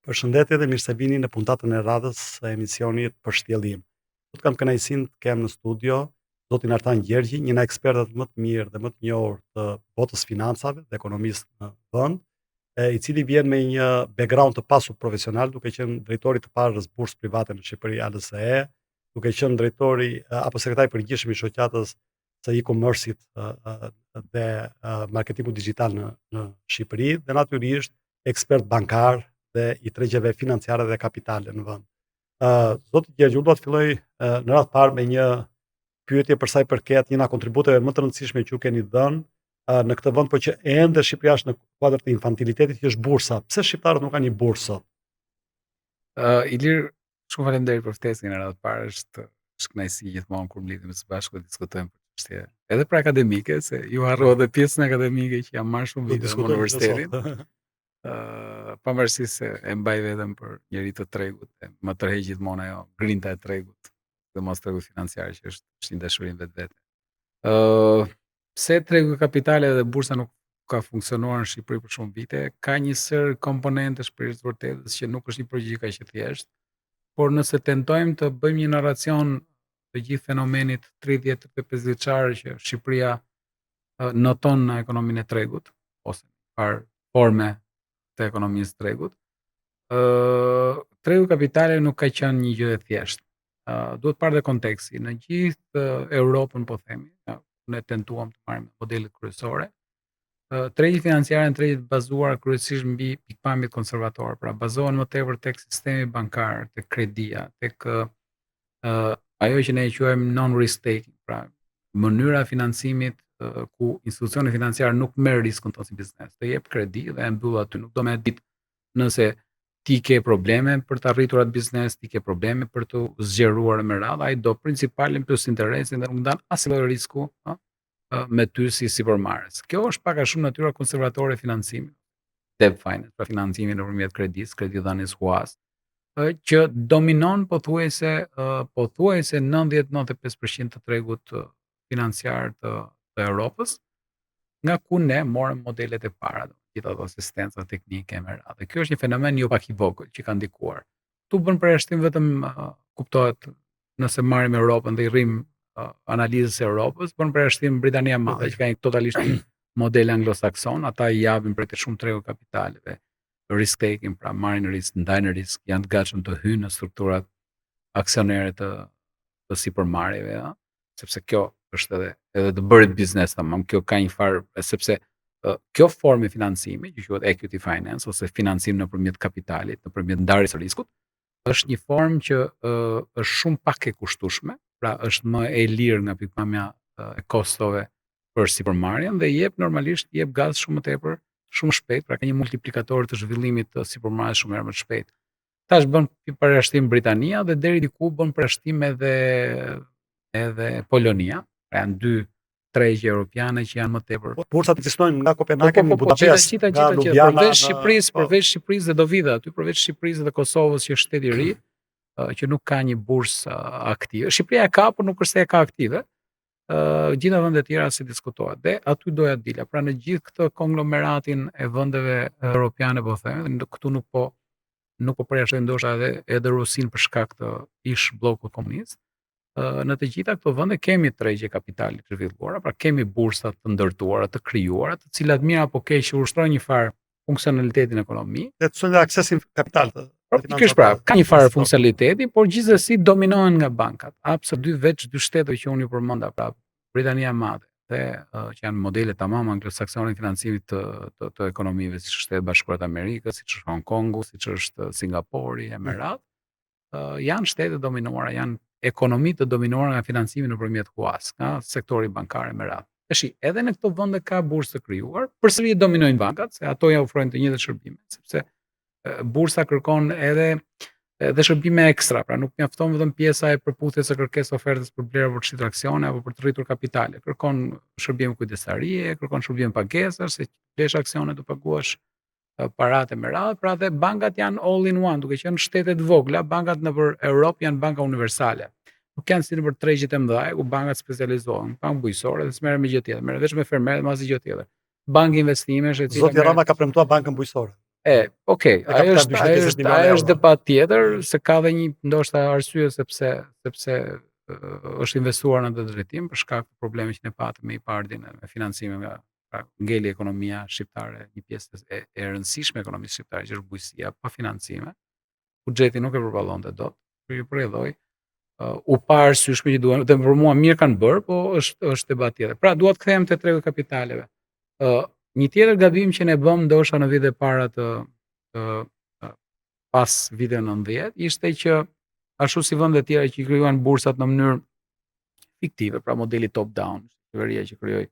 Përshëndetje dhe mirë se vini në puntatën e radhës së emisionit për shtjellim. Sot kam kënaqësinë të kem në studio zotin Artan Gjergji, një nga ekspertët më të mirë dhe më të njohur të botës financave dhe ekonomisë në vend, i cili vjen me një background të pasur profesional, duke qenë drejtori të parës bursë private në Shqipëri ALSE, duke qenë drejtori apo sekretari i përgjithshëm i shoqatës së e-commerce-it dhe marketingut digjital në Shqipëri dhe natyrisht ekspert bankar dhe i tregjeve financiare dhe kapitale në vend. Zoti Gjergji, unë do të filloj në radhë parë me një pyetje për sa i përket një nga kontributeve më të rëndësishme që ju keni dhënë në këtë vend, por që ende Shqipëria është në kuadër të infantilitetit, që është bursa. Pse shqiptarët nuk kanë një bursë sot? Ilir, shumë faleminderit për ftesën në radhë parë, është kënaqësi gjithmonë kur mblidhemi së bashku dhe diskutojmë për çështje edhe për akademike, se ju harrova dhe pjesën akademike që jam marrë shumë vite në universitetin. Pavarësisht se e mbaj veten për njëri të tregut, më tërheq gjithmonë ajo grinta e tregut, dhe mos tregut financiar që është një dashuri vetvete. Pse tregu i kapitale dhe bursa nuk ka funksionuar në Shqipëri për shumë vite, ka një sër komponentesh për të vërtetës që nuk është një përgjigje kaq e thjeshtë, por nëse tentojmë të bëjmë një narracion të gjithë fenomenit 30-35 vjeçar që Shqipëria noton në ekonominë e tregut, ose par forme të ekonomisë tregut, tregu kapitale nuk ka qenë një gjë e thjeshtë. Duhet parë dhe konteksti. Në gjithë Europën, po themi, ne tentuam të marrim modelet kryesore. Tregi financiar në tregi bazuar kryesisht mbi pikpamjet konservatore, pra bazohen më tepër tek sistemi bankar, tek kredia, tek ajo që ne e quajmë non-risk taking, pra mënyra e financimit ku institucioni financiar nuk merr riskun tonë si biznes, të jep kredi dhe e mbyll aty, nuk do me ditë nëse ti ke probleme për të arritur atë biznes, ti ke probleme për të zgjeruar me radhë, ai do principalin plus interesin dhe nuk ndan asnjë risku me ty si përmarrës. Kjo është pak a shumë natyra konservatore e financimit, debt finance, pra financimi nëpërmjet kredidhënies huaz, që dominon pothuajse 90-95% të tregut financiar të Europës, nga ku ne morëm modelet e para, gjithë ato asistenca teknike me radhë. Kjo është një fenomen jo pak i vogël që ka ndikuar. Tu bën përjashtim vetëm kuptohet nëse marrim Europën dhe i rrim analizës e Europës, bën përjashtim Britania e Madhe, që ka një totalisht model anglosakson, ata i japin për të shumë tregu kapitaleve, risk taking, pra marrin risk, ndajnë risk, janë të gatshëm të hyjnë në strukturat aksionere të sipërmarrjeve, sepse kjo është edhe të bërit biznes, tamam, kjo ka një farë, sepse kjo formë e financimi, që quhet equity finance ose financim nëpërmjet kapitalit, nëpërmjet ndarjes së riskut, është një formë që është shumë pak e kushtueshme, pra është më e lirë nga pikpamja e kostove për sipërmarrjen dhe normalisht jep gaz shumë më tepër, shumë shpejt, pra ka një multiplikator të zhvillimit të sipërmarrjes shumë më shpejt. Tash bën përjashtim Britania dhe deri diku bën përjashtim edhe Polonia, pra janë dy tregje europiane që janë më tepër. Bursat ekzistojnë nga Kopenhagen në Budapest, nga Ljubljana, përveç Shqipërisë dhe do vi aty, përveç Shqipërisë dhe Kosovës që është shtet i ri, që nuk ka një bursë aktive. Shqipëria e ka, por nuk është se e ka aktive. Gjitha vendet tjera si diskutohet. Dhe aty doja të dilja. Pra në gjithë këtë konglomeratin e vendeve europiane, po them, këtu nuk po përjashtojnë ndoshta edhe Rusin për shkak të ish bllokut komunist. Në të gjitha këto vende kemi tregje kapitali të zhvilluara, pra kemi bursa të ndërtuara, të krijuara, të cilat mirë apo keq ushtrojnë një farë funksionalitetin e ekonomisë. Dhe të çojnë aksesin kapital. Pikërisht pra, ka një farë funksionaliteti, por gjithsesi dominohen nga bankat. Absolutisht veç dy shteteve që unë ju përmenda, pra Britania e Madhe dhe që janë modele tamam anglosaksone financimit të ekonomive, siç është Shtetet Bashkuara të Amerikës, siç është Hong Kongu, siç është Singapori e me radhë, janë shtete dominuara, janë ekonomi të dominuara nga financimi nëpërmjet huaz, nga sektori bankar me radhë. Tashi, edhe në këto vende ka bursë të krijuar, përsëri dominojnë bankat, se ato ja ofrojnë të njëjtat shërbime, sepse bursa kërkon edhe shërbime ekstra, pra nuk mjafton vetëm pjesa e përputhjes së kërkesës ofertës për blerë për të shitur aksione apo për të rritur kapitale. Kërkon shërbime kujdesarie, kërkon shërbime pagesësh, se blesh aksione të paguash parate me radhë, pra dhe bankat janë all in one, duke qenë shtetet vogla, bankat nëpër Europë janë banka universale. Nuk janë si nëpër tregjet e mëdha, ku bankat specializohen, bankë bujqësore dhe s'merren me gjë tjetër, merren vetëm me fermerë dhe asnjë gjë tjetër. Bankë investimesh, Zoti Rama ka premtuar bankën bujqësore. Okej, ajo është debat tjetër, se ka dhe një ndoshta arsye sepse është investuar në atë drejtim për shkak të problemeve që ne patëm me IPARD-in me financime nga ngeli ekonomia shqiptare, një pjesë e rëndësishme e ekonomisë shqiptare që është bujësia pa financime. Buxheti nuk e përballonte dot. Për e lloj u pa arsyeshme që duan, dhe për mua mirë kanë bërë, po është debat tjetër. Pra dua të kthehem te tregu i kapitaleve. Një tjetër gabim që ne bëm ndoshta në vitet e para të pas viteve 90 ishte që ashtu si vende të tjera që krijuan bursat në mënyrë fiktive, pra modeli top down, qeveria që krijoi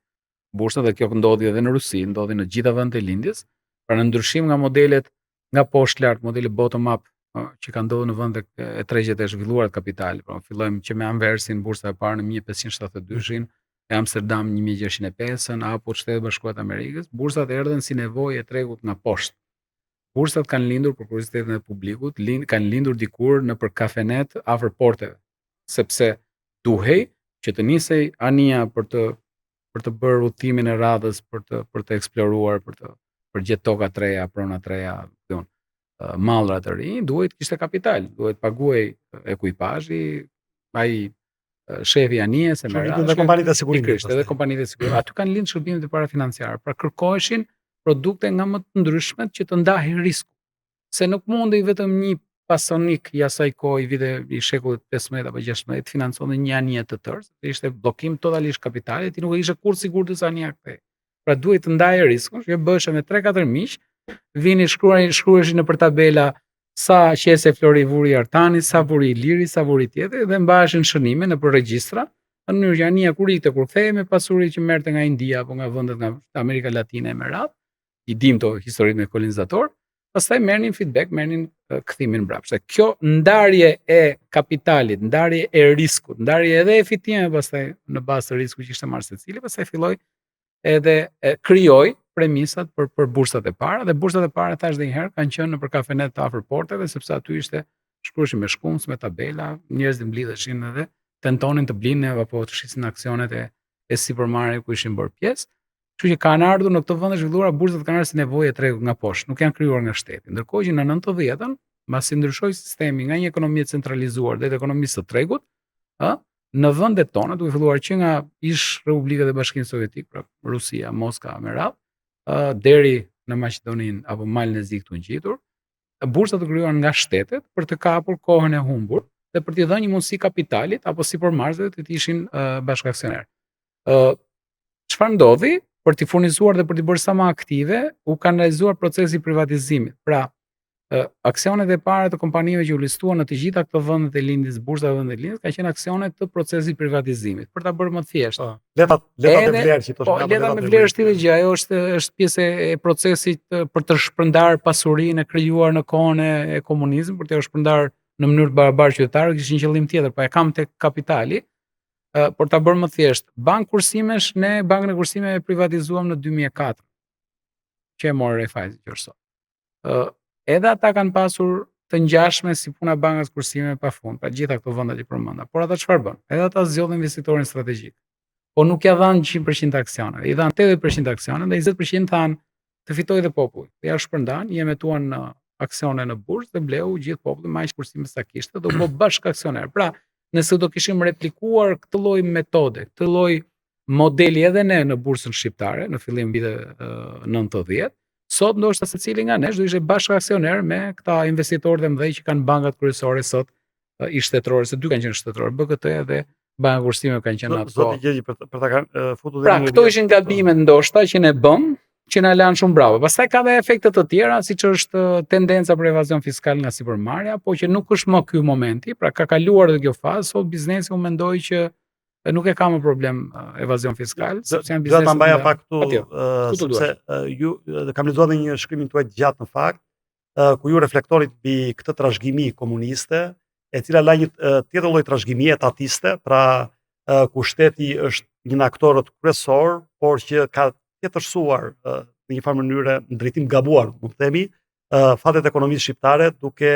bursat, dhe kjo ndodhi edhe në Rusi, ndodhi në gjitha vendet e lindjes, pra në ndryshim nga modelet nga poshtë lart, modeli bottom up që ka ndodhur në vendet e tregjet e zhvilluara të kapitalit. Pra fillojmë që me Anversin, bursa e parë në 1572-shin, e Amsterdam 1605-ën, apo Shtetet Bashkuara të Amerikës, bursat erdhën si nevojë e tregut nga poshtë. Bursat kanë lindur për kuriozitetin e publikut, kanë lindur dikur në për kafenet afër porteve, sepse duhej që të nisej ania për të bërë udhimin e radhës, për të eksploruar, për gjetë toka të reja, prona të reja, mallra të ri, duhet kishte kapital, duhet paguaj ekuipazhi, ai shefi anijes e Shërbimet dhe kompanitë e sigurimit. Edhe kompanitë e sigurimit. Aty kanë lindur shërbimet e parafinanciare. Pra kërkoheshin produkte nga më të ndryshmet që të ndahin risku. Se nuk mundej vetëm një pasonik i asaj kohe, vite i shekullit 15 apo 16, financonte një anije të tërë, se ishte bllokim totalisht kapitalit, ti nuk ishe kurrë sigurt se ania kthej. Pra duhet të ndaje riskun, që bëheshe me 3-4 miq, vini shkruheshin nëpër tabela sa qese Flori vuri Artani, sa vuri Iliri, sa vuri tjetër, dhe mbaheshin shënime nëpër regjistra, në mënyrë që ania kur ikte, kur kthehej me pasuri që merrte nga India apo nga vendet nga Amerika Latine me radhë, i dim to historinë me kolonizator, pastaj merrnin feedback, merrnin kthimin mbrapsht. Kjo ndarje e kapitalit, ndarje e riskut, ndarje edhe e fitime pastaj në bazë të riskut që ishte marrë secili, pastaj filloi edhe krijoi premisat për bursat e para, dhe bursat e para thash edhe një herë kanë qenë nëpër kafenet të afër porteve, sepse aty ishte shkruheshin me shkunc, me tabela, njerëzit mblidheshin edhe tentonin të blinin apo të shisin aksionet e sipërmarrjeve ku ishin bërë pjesë. Kështu që kanë ardhur në këto vende zhvilluara, bursat kanë ardhur si nevojë e tregut nga poshtë, nuk janë krijuar nga shteti. Ndërkohë që në 90-ën, mbasi ndryshoi sistemi nga një ekonomi centralizuar deri te ekonomisë së tregut, në vendet tona, duke filluar që nga ish Republikat e Bashkimit Sovjetik, pra Rusia, Moska me radhë, deri në Maqedoninë apo Malnezi këtu ngjitur, bursat u krijuan nga shtetet për të kapur kohën e humbur dhe për t'i dhënë një mundësi kapitalit apo sipërmarrësve të ishin bashkëaksioner. Çfarë ndodhi? Për t'i furnizuar dhe për t'i bërë sa më aktive, u kanalizuar procesi i privatizimit. Pra, aksionet e para të kompanive që u listuan në të gjitha këto vendet e lindjes, bursat e vendet e lindjes, kanë qenë aksionet të procesit privatizimit, për ta bërë më thjeshtë. Letat e vlerë që po, letat me vlerë është gjë, ajo është pjesë e procesit për të shpërndar pasurinë e krijuar në kohën e komunizmit, për të shpërndar në mënyrë barabartë qytetarëve, kishte një qëllim tjetër, pa e kam tek kapitali. Por ta bërë më thjesht, Bankë Kursimesh, ne Bankën e Kursimeve privatizuam në 2004, që e morë Raiffeisen që është sot. Edhe ata kanë pasur të ngjashme si puna Bankës Kursimeve pafund, pra gjitha këto vende që përmenda. Por ata çfarë bën? Edhe ata zgjodhin investitorin strategjik. Po nuk ja dhanë 100% aksionet, i dhanë 80% aksionet dhe 20% thanë të fitojë dhe populli. Dhe ja shpërndan, i emetuan në aksione në bursë dhe bleu gjithë populli, me aq kursime sa kishte, do bë bashkë aksioner. Pra, nëse do kishim replikuar këtë lloj metode, këtë lloj modeli edhe ne në bursën shqiptare në fillim viteve 90, sot ndoshta secili nga nesh do ishte bashkë aksioner me këta investitorë të mëdhenj që kanë bankat kryesore sot i shtetërore, se dy kanë qenë shtetërore, BKT dhe Banka e Kursimeve kanë qenë ato. Zoti Gjergj për ta futur. Pra, këto ishin gabimet ndoshta që ne bëm, që na lanë shumë bravo. Pastaj ka dhe efekte të tjera, siç është tendenca për evazion fiskal nga sipërmarrja, po që nuk është më ky momenti, pra ka kaluar edhe kjo fazë, sot biznesi u mendoi që nuk e ka më problem evazion fiskal, sepse janë biznese. Do ta mbaja pak këtu, sepse ju kam lexuar edhe një shkrimin tuaj të gjatë në fakt, ku ju reflektorit mbi këtë trashëgimi komuniste, e cila la një tjetër lloj trashëgimi etatiste, pra ku shteti është një aktor kryesor, por që ka tjetërsuar në një farë mënyrë në drejtim gabuar, mund të themi, fatet e ekonomisë shqiptare, duke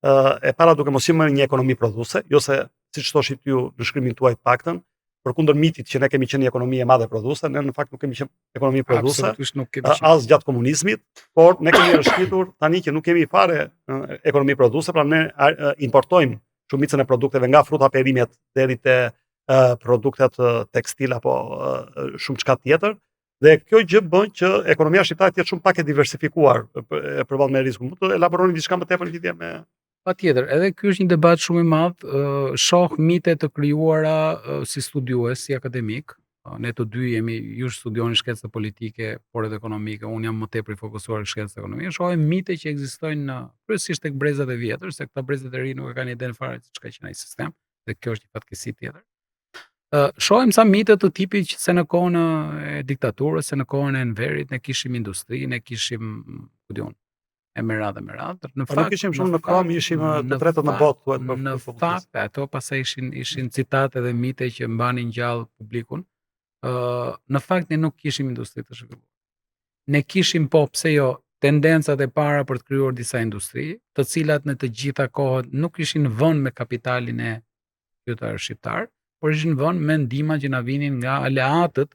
e para duke mos qenë një ekonomi prodhuese, jo se siç thoshit ju në shkrimin tuaj të paktën, përkundër mitit që ne kemi qenë një ekonomi e madhe prodhuese, ne në fakt nuk kemi qenë ekonomi prodhuese Absolutisht nuk kemi qenë. as gjatë komunizmit, por ne kemi rëshqitur tani që nuk kemi fare ekonomi prodhuese, pra ne importojmë shumicën e produkteve nga fruta perimet deri te produktet tekstil apo shumë çka tjetër. Dhe kjo gjë bën që ekonomia shqiptare të jetë shumë pak e diversifikuar përballë me rrezikun. Mund të elaboroni diçka më tepër në lidhje me Patjetër, edhe ky është një debat shumë i madh. Shoh mite të krijuara si studiues, si akademik. Ne të dy ju studioni shkencë politike, por edhe ekonomike. Unë jam më tepër i fokusuar në shkencë ekonomike. Shohim mite që ekzistojnë kryesisht tek brezat e vjetër, se këta brezat e ri nuk e kanë idenë fare se çka që ai sistem, dhe kjo është një fatkeqësi tjetër. Shohim sa mite të tipit që se në kohën e diktaturës, se në kohën e Enverit ne kishim industri, ne kishim, ku diun, e me radhë. Në fakt, nuk ishim shumë në kom, ishim të tretët në botë, thuhet. Në fakt, ato pastaj ishin citate dhe mite që mbanin gjallë publikun. Në fakt ne nuk kishim industri të zhvilluar. Ne kishim, po pse jo, tendencat e para për të krijuar disa industri, të cilat në të gjitha kohët nuk ishin vënë me kapitalin e qytetarëve shqiptar, por ishin vënë me ndihma që na vinin nga aleatët,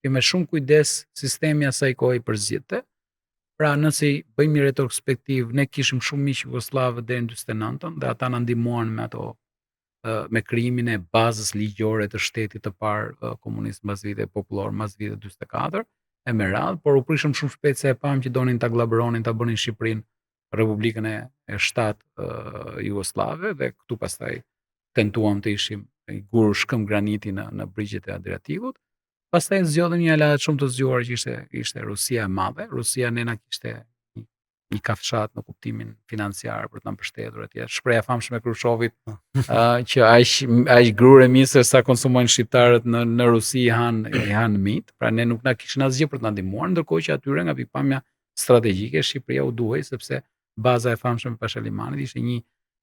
që me shumë kujdes sistemi asaj kohe i përzgjidhte. Pra nëse bëjmë një retrospektiv, ne kishim shumë miq jugosllavë deri në 49-ën dhe ata na ndihmuan me ato me krijimin e bazës ligjore të shtetit të parë komunist mbas viteve popullor, mbas viteve 44 e me radhë, por u prishëm shumë shpejt se e pam që donin ta glabëronin, ta bënin Shqipërinë Republikën e 7 jugoslave, dhe këtu pastaj tentuam të ishim i gur shkëm graniti në brigjet e Adriatikut. Pastaj zgjodhëm një aleat shumë të zgjuar që ishte Rusia e madhe. Rusia ne na kishte një kafshat në kuptimin financiar për të na mbështetur atje. Shpreha famshme e Krushovit që aq grur e misër sa konsumojnë shqiptarët në Rusi i han mit. Pra ne nuk na kishin asgjë për të na ndihmuar, ndërkohë që atyre nga pikpamja strategjike Shqipëria u duhej, sepse baza e famshme e Pashalimanit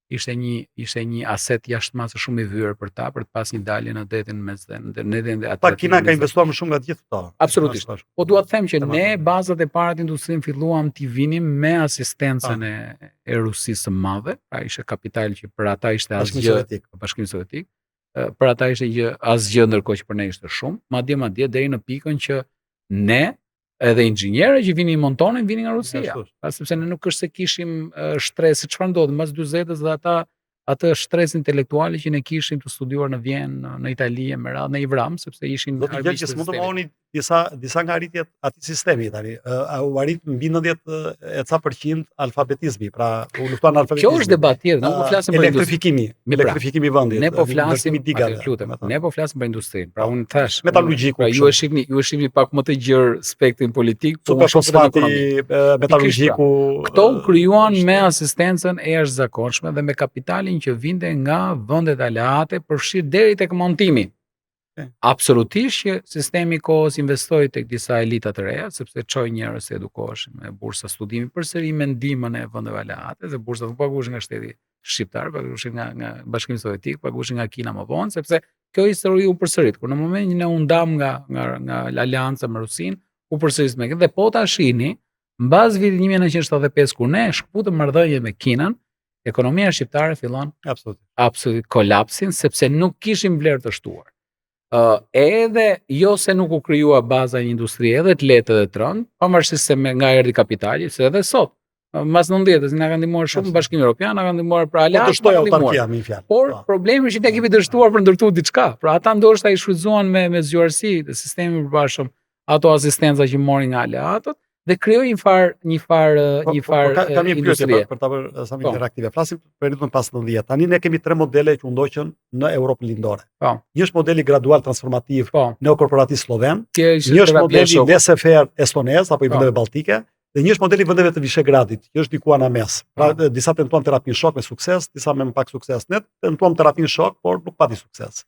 ishte një aset jashtëmasë shumë i vyer për ta, për të pas një dalje në detin Mediteran. Pa Kina ka investuar më shumë nga të gjithë këto. Absolutisht. Po dua të them që ne bazat e para të industrisë filluam t'i vinim me asistencën e Rusisë së Madhe, pra ishte kapital që për ata ishte asgjë, Bashkimi Sovjetik. Për ata ishte asgjë, ndërkohë që për ne ishte shumë, madje deri në pikën që ne edhe inxhinierë që vinin montonin vinin nga Rusia. Sepse ne nuk është se kishim shtres, çfarë ndodhi mbas 40-s dhe atë shtres intelektuali që ne kishim të studiuar në Vjenë, në Itali, me radhë në Ivram, sepse ishin do të gjë që s'mund të mohoni disa nga arritjet atij sistemi tani. U arrit mbi 90% alfabetizmi, pra u luftuan alfabetizmi. Kjo është debat tjetër, ne po flasim për elektrifikimi i vendit. Ne po flasim për industrinë. Pra unë thash, metalurgjiku. Pra ju e shihni pak më të gjerë spektrin politik, po fosfati metalurgjiku. Këto krijuan me asistencën e jashtëzakonshme dhe me kapitalin që vinte nga vendet aleate përfshirë deri tek montimi. Absolutisht që sistemi i kohës investoi tek disa elita të reja, sepse çoi njerëz të edukoheshin me bursa studimi përsëri me ndihmën e vendeve aleate, dhe bursat nuk paguheshin nga shteti shqiptar, paguheshin nga Bashkimi Sovjetik, paguheshin nga Kina më vonë, sepse kjo histori u përsërit. Kur në momentin ne u ndam nga aleanca me Rusin, u përsërit me këtë, dhe po ta shihni, mbas vitit 1975 kur ne shkputëm marrëdhënie me Kinën, ekonomia shqiptare fillon absolutisht kolapsin, sepse nuk kishim vlerë të shtuar. Edhe jo se nuk u krijua baza një industrie edhe të lehtë dhe të rëndë, pavarësisht se nga erdhi kapitali, se edhe sot mas 90-s na kanë ndihmuar shumë Bashkimi Evropian, na kanë ndihmuar për aleat. Por problemi është që ne kemi dështuar për ndërtuar diçka. Pra ata ndoshta i shfrytzuan me zgjuarsi të sistemi përbashkëm ato asistenca që morin nga aleatët dhe krijoi një farë industrie. Për ta bërë sa më interaktive. Flasim për periudhën pas 90. Tani ne kemi 3 modele që u ndoqën në Europën lindore. Një është modeli gradual transformativ neokorporatist sloven, një është modeli laissez-faire estonez apo i vendeve balltike, dhe një është modeli i vendeve të Vishegradit, që është diku ana mes. Pra disa tentuan terapinë shok me sukses, disa me më pak sukses. Ne tentuam terapinë shok, por nuk pati sukses.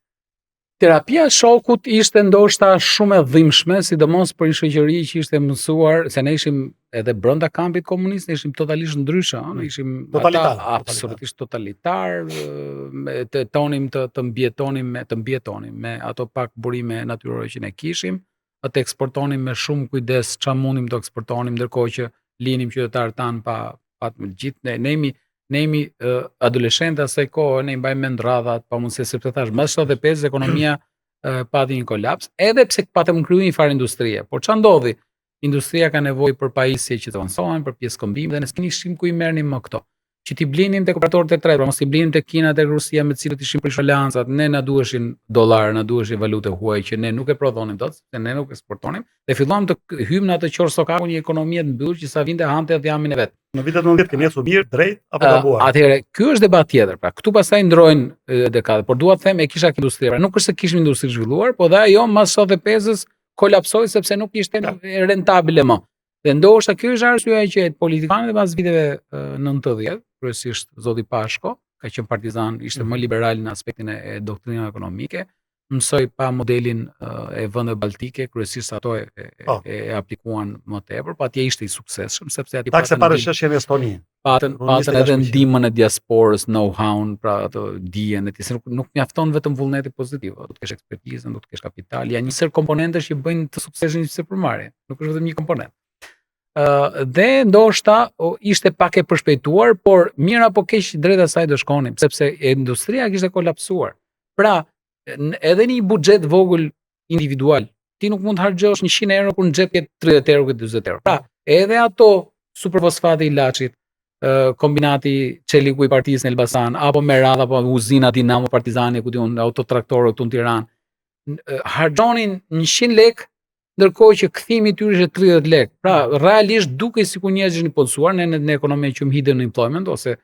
Terapia shokut ishte ndoshta shumë e dhimbshme, sidomos për një shoqëri që ishte mësuar, se ne ishim edhe brenda kampit komunist, ne ishim totalisht ndryshe, ne ishim absolutisht totalitar, të mbjetonim me ato pak burime natyrore që ne kishim, atë eksportonim me shumë kujdes çfarë mundim të eksportonim, ndërkohë që linim qytetarët tanë pa gjithë ne jemi adoleshentë asaj kohe, ne i mbajmë mend radhat, pamundësi sepse thash, mbas 75 ekonomia pati një kolaps, edhe pse patëm kryu një farë industrie. Por ç'a ndodhi? Industria ka nevojë për pajisje që të avansohen, për pjesë kombimi dhe ne s'kishim ku i merrnim më këto. Që ti blinim tek operatorët e tretë, mos i blinim tek Kina, tek Rusia me të cilët ishim për sholancat, ne na duheshin dollar, na duheshin valutë huaj që ne nuk e prodhonim dot, se ne nuk eksportonim, dhe filluam të hyjmë në atë qor sokaku një ekonomie të mbyllur që sa vinte hante dhjamin e vet. Në vitet 90 kemi ecur mirë, drejt apo gabuar? Atëherë, ky është debat tjetër. Pra, këtu pastaj ndrojnë dekadet, por dua të them e kisha industri. Pra, nuk është se kishim industri zhvilluar, po dhe ajo mas 75-s kolapsoi sepse nuk ishte rentabile më. Dhe ndoshta kjo është arsyeja që politikanët pas viteve 90, kryesisht zoti Pashko, ka qenë partizan, ishte më liberal në aspektin e doktrinave ekonomike, mësoi pa modelin e vendeve baltike, kryesisht ato e aplikuan më tepër, po atje ishte i suksesshëm sepse aty Takse parasheshje në Estoni. Patën edhe ndihmën e diasporës, know-how, pra ato dijen e tij, nuk mjafton vetëm vullneti pozitiv, do të kesh ekspertizën, do të kesh kapital, janë një sër komponentesh që bëjnë të suksesin një supermarket, nuk është vetëm një komponent. Dhe ndoshta ishte pak e përshpejtuar, por mirë apo keq drejt asaj do shkonim, sepse industria kishte kolapsuar. Pra, edhe një buxhet vogël individual, ti nuk mund të harxhosh 100 euro kur në xhep ke 30 euro ke 40 euro. Pra, edhe ato superfosfati i Laçit, kombinati Çeliku i Partisë në Elbasan, apo Merad apo uzina Dinamo Partizani ku diun autotraktorë këtu në Tiranë, harxhonin 100 lekë, ndërkohë që kthimi i tyre ishte 30 lekë. Pra, realisht duke sikur njerëzit ishin punësuar në ekonomi që hidden employment ose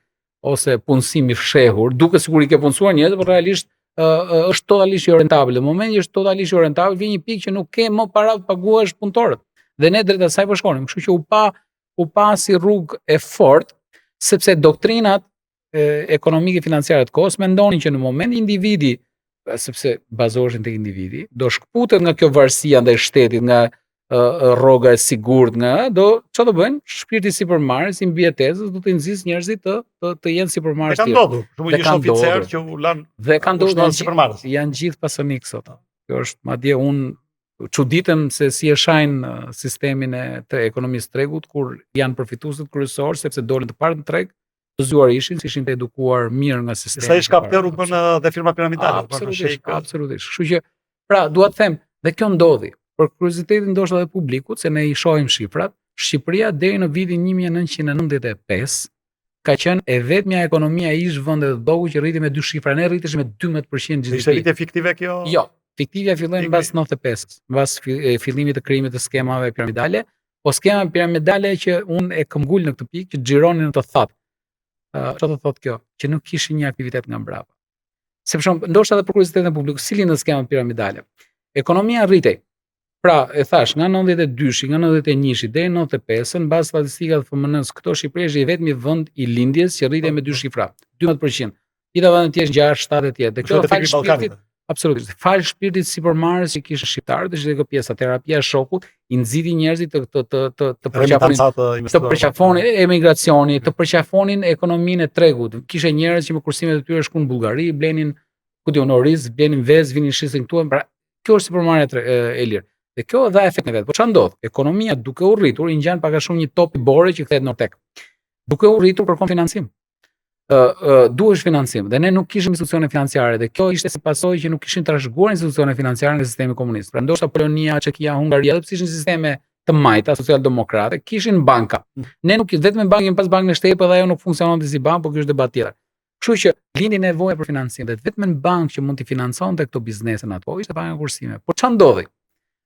punësim i fshehur, duke sikur i ke punësuar njerëz, por realisht është totalisht jo rentabel. Në momentin që është totalisht jo rentabel, vjen një pikë që nuk ke më para të paguash punëtorët. Dhe ne drejt asaj po shkonim. Kështu që u pa si rrugë e fortë, sepse doktrinat ekonomike financiare të kohës mendonin që në moment individi, sepse bazoheshin tek individi, do shkputet nga kjo varësia ndaj shtetit, nga rroga e sigurt, çfarë do bëjnë? Shpirti sipërmarrës i mbi tezës do të nxjisë njerëzit të jenë sipërmarrës. Ka ndodhur, shumë një oficer që u lan dhe kanë ndodhur sipërmarrës. Janë gjithë pasonik sot. Kjo është madje unë çuditem se si e shajnë sistemin të ekonomisë tregut kur janë përfituesit kryesorë sepse dolën të parë në treg, të zgjuar ishin të edukuar mirë nga sistemi. Sa i shkapter u bën dhe firma piramidale. Absolutisht. Kështu që, pra, dua të them, dhe kjo ndodhi. Për kuriozitetin ndoshta edhe publikut, se ne i shohim shifrat, Shqipëria deri në vitin 1995 ka qenë e vetmja ekonomia e ish vendeve të bogut që rriti me 2 shifra, ne rriteshim me 12% GDP. Ishte rritje fiktive kjo? Jo, fiktivja filloi mbas 95, mbas fillimit të krijimit të skemave piramidale, po skema piramidale që unë e këmbgul në këtë pikë që xhironin në të thatë. Çfarë do thotë kjo? Që nuk kishin një aktivitet nga mbrapa. Sepse ndoshta edhe për kuriozitetin e publikut, si lindën skema piramidale. Ekonomia rritej. Pra, e thash, nga 92-shi, nga 91-shi deri në 95-ën, mbas statistikave të FMN-s, këto Shqipëria është i vetmi vend i lindjes që rritej me 2 shifra, 12%. Gjithë vendet tjerë 6-7 e tjerë. Dhe kjo fal shpirtit, absolutisht, fal shpirtit sipërmarrës që kishte shqiptarët, ishte kjo pjesa terapia e shokut, i nxiti njerëzit të përqafonin emigracionin, të përqafonin ekonominë e tregut. Kishte njerëz që me kursimet e tyre shkuan në Bullgari, blenin oriz, blenin vezë, vinin shisin këtu. Pra, kjo është sipërmarrja e lirë. Dhe kjo dha efektin e vet. Po çfarë ndodh? Ekonomia duke u rritur, i ngjan pak a shumë një top i bore që kthehet në ortek. Duke u rritur kërkon financim. Duhesh financim dhe ne nuk kishim institucione financiare dhe kjo ishte si pasojë që nuk kishin trashëguar institucione financiare nga sistemi komunist. Pra ndoshta Polonia, Çekia, Hungaria, edhe pse ishin sisteme të majta socialdemokrate, kishin banka. Ne nuk vetëm bankën pas bankën e shtetit, por ajo nuk funksiononte si bankë, por ky është debat tjetër. Kështu që lindi nevoja për financim dhe vetëm bankë që mund të financonte këto biznese ato ishte banka kursime. Por çfarë ndodhi?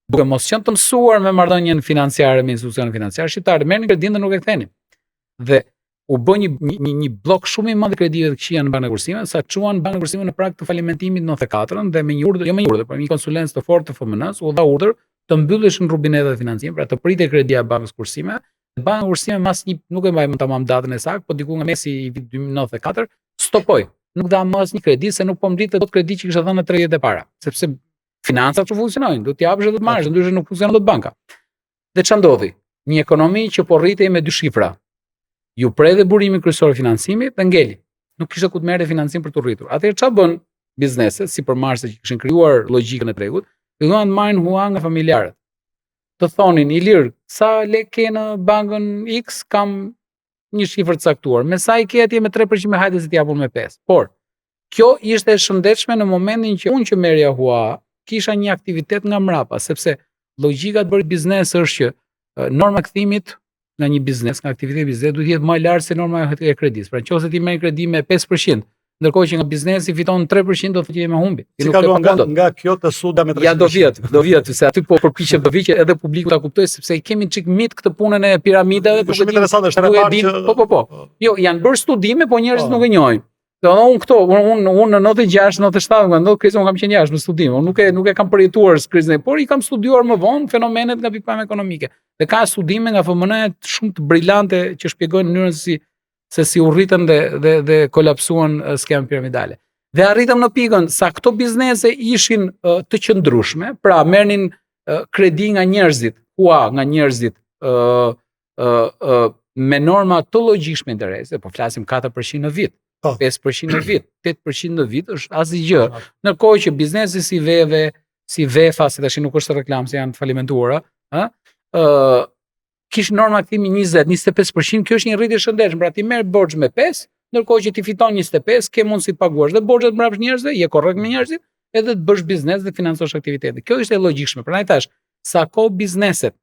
Duke mos qenë të mësuar me marrëdhënien financiare me institucione financiare, shqiptarët merrnin kredinë dhe nuk e kthenin. Dhe u bë një blok shumë i madh kredive të këqija në bankën kursime, sa çuan bankën kursime në prag të falimentimit në 94-ën dhe me një urdhër, jo me një urdhër, por me një konsulencë të fortë të FMN-s, u dha urdhër të mbylleshin rubinetat e financimit, pra të pritej kredia e bankës kursime. Banka kursime mas nuk e mbaj më tamam datën e saktë, po diku nga mesi i vitit 2094 stopoi. Nuk dha më asnjë kredi se nuk po mbritet dot kredi që kishte dhënë në 30 e para, sepse financat që funksionojnë, do t'japësh edhe të marrësh, ndryshe nuk funksionon dot banka. Dhe ç'a ndodhi? Një ekonomi që po rritej me 2 shifra. Ju pre dhe burimi kryesor i financimit dhe ngeli. Nuk kishte ku të merrte financim për të rritur. Atëherë ç'a bën bizneset, sipërmarrëse që kishin krijuar logjikën e tregut, filluan të marrin hua nga familjarët. Të thonin, i lirë, sa lekë ke në bankën X, kam një shifër të caktuar. Me sa i ke atje me 3% me hajde se t'i japun me 5. Por kjo ishte e shëndetshme në momentin që unë që merrja hua kisha një aktivitet nga mbrapa, sepse logjika të bërit biznes është që norma kthimit nga një biznes, nga aktiviteti biznes duhet jetë më e lartë se norma e kredis. Pra nëse ti merr kredi me 5%, ndërkohë që nga biznesi fiton 3% do të thotë je me humbi. Si ka nga kjo të suda me 3%. Ja do vjet, se aty po përpiqem të vi që edhe publiku ta kuptojë sepse i kemi çik mit këtë punën e piramidave, po shumë interesante është edhe parë. Po. Jo, janë bërë studime, po njerëzit nuk e njohin. Do unë në 96, 97 nga ndodh kriza, unë kam qenë jashtë në studim. Unë nuk e kam përjetuar krizën, por i kam studiuar më vonë fenomenet nga pikpamja ekonomike. Dhe ka studime nga FMN shumë të brillante që shpjegojnë mënyrën se si u rritën dhe kolapsuan skemat piramidale. Dhe arritëm në pikën sa këto biznese ishin të qëndrueshme, pra merrnin kredi nga njerëzit, nga njerëzit me norma të logjikshme interese, po flasim 4% në vit. 5% në vit, 8% në vit është asgjë. Ndërkohë që biznesi si Veve, si Vefa, si tash nuk është reklam se janë falimentuara, kish norma kthimi 20-25%, kjo është një rritje e shëndetshme. Pra ti merr borxh me 5, ndërkohë që ti fiton 25, ke mundësi të paguash dhe borxhet mbrapsht njerëzve, je korrekt me njerëzit, edhe të bësh biznes dhe financosh aktivitetin. Kjo është e logjikshme. Prandaj tash, sa kohë bizneset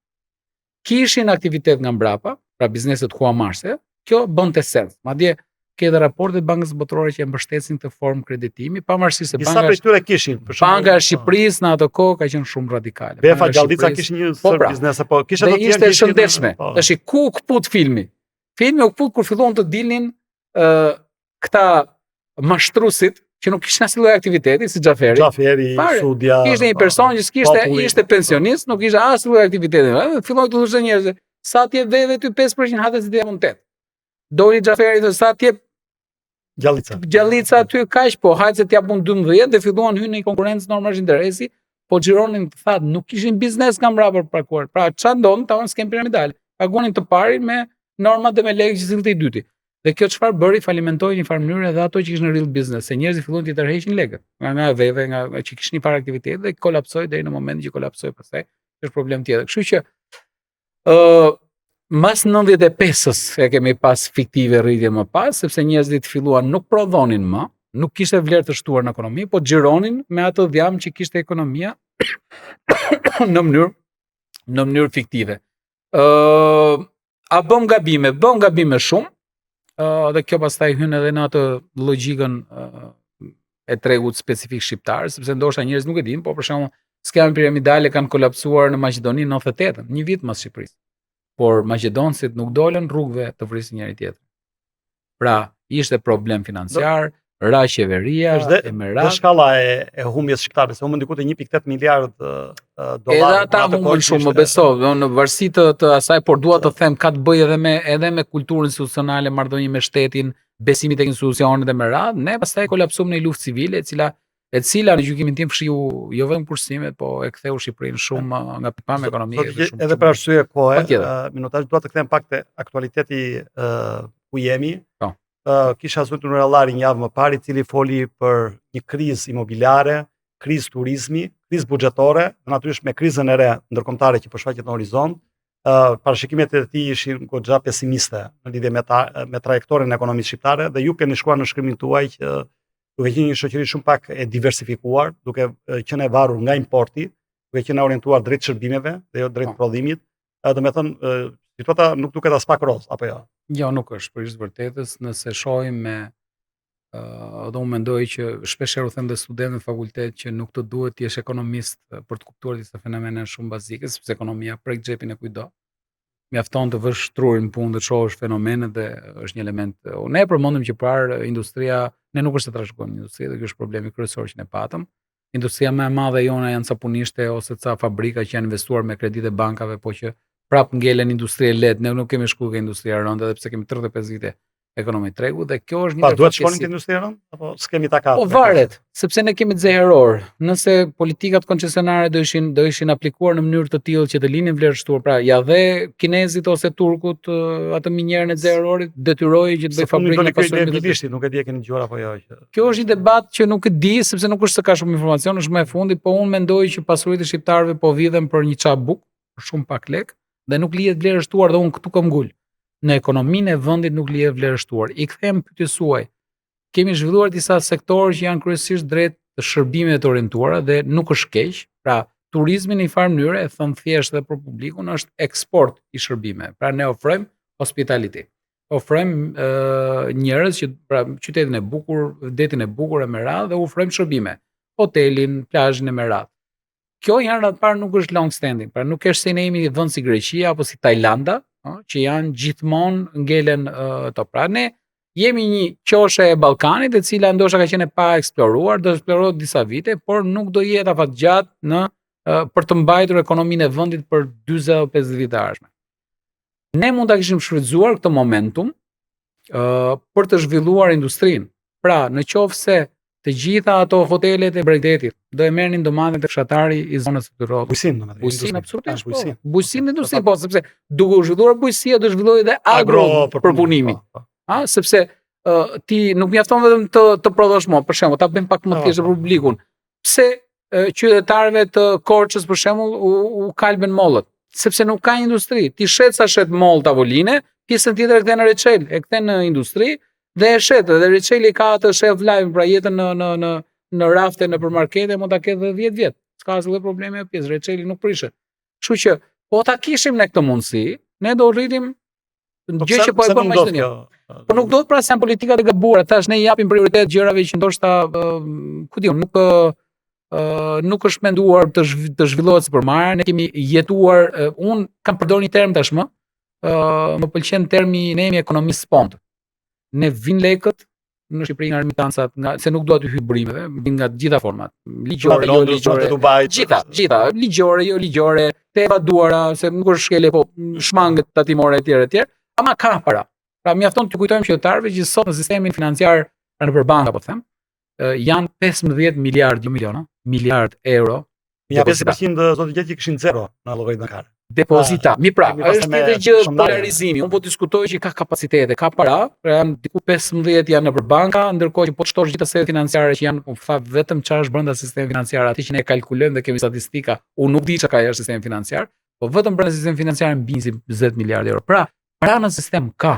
kishin aktivitet nga mbrapa, pra bizneset huamarse, kjo bënte sens. Madje ke edhe raportet Bankës Botërore që e mbështetsin këtë formë kreditimi, pavarësisht se banka prej tyre kishin. Banka e Shqipërisë në ato kohë ka qenë shumë radikale. Vefa Gjallica kishin një sër biznese, po kishte të tjerë që shëndetshme. Tash ku kput filmi? Filmi u kput kur filluan të dilnin këta mashtruesit që nuk kishin asnjë lloj aktiviteti, si Xhaferi, Sudja. Ishte një person që ishte pensionist, nuk kishte asnjë lloj aktiviteti. Filloi të thoshte njerëzve, sa ti Veve ty 5% hatë si ti jam 8. Doli Xhaferi thotë sa ti Gjallica aty kaq, po hajtë se t'ja pun 12 dhe filluan hyn në një konkurrencë normalisht interesi, po xhironin thatë nuk kishin biznes nga mbrapa për parkuar. Pra çfarë ndon, tamam skem piramidal. Paguanin të parin me norma dhe me lekë që sillte i dyti. Dhe kjo çfarë bëri, falimentoi në një farë mënyrë edhe ato që kishin real business, se njerëzit filluan të tërheqin lekët. Nga Veve, nga që kishin një farë aktivitet dhe kolapsoi deri në momentin që kolapsoi pastaj. Është problem tjetër. Kështu që mas 95-s e kemi pas fiktive rritje më pas, sepse njerëzit filluan nuk prodhonin më, nuk kishte vlerë të shtuar në ekonomi, po xhironin me atë dhjam që kishte ekonomia në mënyrë fiktive. A bëm gabime shumë, dhe kjo pastaj hyn edhe në atë logjikën e tregut specifik shqiptar, sepse ndoshta njerëzit nuk e dinë, po për shembull skemat piramidale kanë kolapsuar në Maqedoni në 98, një vit mas Shqipërisë. Por maqedonësit nuk dolën rrugëve të vrisin njëri tjetrin. Pra, ishte problem financiar, ra qeveria, dhe shkalla e humbjes shqiptare, se humbën diku te 1.8 miliard dollar. Edhe ata humbën shumë, më beso, në varësi të asaj, por dua të them ka të bëjë edhe me kulturën institucionale, marrëdhënie me shtetin, besimit tek institucionet dhe me radhë. Ne pastaj kolapsuam në një luftë civile, e cila në gjykimin tim fshiu jo vetëm kursimet, po e ktheu Shqipërinë shumë nga pikpamja ekonomike. Edhe për arsye kohe, minutazh dua të kthem pak te aktualiteti ku jemi. Kisha zëtur në Rallari një javë më parë, i cili foli për një krizë imobiliare, krizë turizmi, krizë buxhetore, natyrisht me krizën e re ndërkombëtare që po shfaqet në horizont. Parashikimet e tij ishin goxha pesimiste në lidhje me trajektoren e ekonomisë shqiptare, dhe ju keni shkruar në shkrimin tuaj që duke qenë një shoqëri shumë pak e diversifikuar, duke qenë e varur nga importi, duke qenë orientuar drejt shërbimeve dhe jo drejt prodhimit, do të thënë situata nuk duket as pak roz, apo jo? Jo, nuk është, për të vërtetës, nëse shohim dhe unë mendoj që shpeshherë u them dhe studentëve në fakultet që nuk të duhet të jesh ekonomist për të kuptuar disa fenomene shumë bazike, sepse ekonomia prek xhepin e kujdo. Mjafton të vësh trurin punë dhe të shohësh fenomenet dhe është një element. Ne e përmendim që parë industria, ne nuk është të trashëgojmë industri, dhe ky është problemi kryesor që ne patëm. Industria më e madhe jona janë sapunishte ose ca fabrika që janë investuar me kredite bankave, po që prap ngelen industri e lehtë. Ne nuk kemi shkuar ke industria e rëndë, edhe pse kemi 35 vite ekonomi tregu, dhe kjo është një duhet shkonin te industria e rëndë apo s'kemi takat? Po varet, sepse ne kemi zëheror. Nëse politikat koncesionare do ishin aplikuar në mënyrë të tillë që të linin vlerë shtuar, pra ja dhe kinezit ose turkut atë minjerën e zëherorit, detyroi që të bëj fabrikën e pasurimit. Nuk e di e keni dëgjuar apo jo. Kjo është një debat që nuk e di, sepse nuk është se ka shumë informacion, është më e fundit, po unë mendoj që pasuritë e shqiptarëve po vidhen për një çap buk, për shumë pak lek, dhe nuk lihet vlerë shtuar, dhe unë këtu kam ngul. Në ekonominë e vendit nuk lihet vlerë shtuar. I kthem pyetjes suaj. Kemi zhvilluar disa sektorë që janë kryesisht drejt të shërbimeve të orientuara dhe nuk është keq. Pra, turizmi në një farë mënyrë, e thon thjesht edhe për publikun, është eksport i shërbimeve. Pra ne ofrojmë hospitality. Ofrojmë njerëz që pra qytetin e bukur, detin e bukur e me radhë dhe ofrojmë shërbime. Hotelin, plazhin e me radhë. Kjo herë të parë nuk është long standing, pra nuk është se ne jemi vend si Greqia apo si Tajlanda, që janë gjithmonë ngelen to. Pra ne jemi një qoshe e Ballkanit e cila ndoshta ka qenë pa eksploruar, do eksplorohet disa vite, por nuk do jetë afatgjatë në për të mbajtur ekonominë e vendit për 40-50 vite ardhshme. Ne mund ta kishim shfrytzuar këtë momentum për të zhvilluar industrinë. Pra, në qoftë se të gjitha ato hotelet e Bregdetit do e merrnin domaten tek fshatari i zonës së rrotës. Bujësinë absolutisht po. Bujësinë industri po, sepse duke u zhvilluar bujësia do zhvillohej edhe agropërpunimi. Sepse ti nuk mjafton vetëm të prodhosh mo, për shembull, ta bëjmë pak më thjesht për publikun. Pse qytetarëve të Korçës për shembull u kalben mollët? Sepse nuk ka industri. Ti shet sa shet moll tavoline, pjesën tjetër e kthen në Reçel, e kthen në industri. Dhe e shet, dhe Reçeli ka atë shelf life, pra jetën në rafte, në përmarkete, mund ta ketë 10 vjet. S'ka asnjë probleme me pjesë, Reçeli nuk prishet. Kështu që po ta kishim ne këtë mundësi, ne do rritim gjë që po e bën Maqedonia. Po nuk do të pra se janë politikat e gabuara, thash ne japim prioritet gjërave që ndoshta ku diun, nuk është menduar të zhvillohet sipërmarrë, ne kemi jetuar, un kam përdorur një term tashmë, më pëlqen termi ne jemi ekonomi spond. Ne vin lekët në Shqipëri nga remitancat, se nuk dua të hyj burimeve, vin nga të gjitha format. Ligjore, jo ligjore, gjitha, ligjore, jo ligjore, të evaduara, se nuk është shkele, po shmangët tatimore etj. Ama ka para. Pra mjafton të kujtojmë qytetarëve që sot në sistemin financiar, pra nëpër banka po them, janë 15 miliard euro. Ja 50% zotë gjatë që kishin zero në llogarit bankare. Depozita. Mi pra, është tjetër gjë polarizimi. Unë po diskutoj që ka kapacitete, ka para, pra janë diku 15 janë nëpër banka, ndërkohë që po të shtosh gjithë setet financiare që janë, po tha vetëm çfarë është brenda sistemit financiar, atë që ne kalkulojmë dhe kemi statistika. Unë nuk di çka është sistemi financiar, po vetëm brenda sistemit financiar mbin si 20 miliardë euro. Pra, para në sistem ka.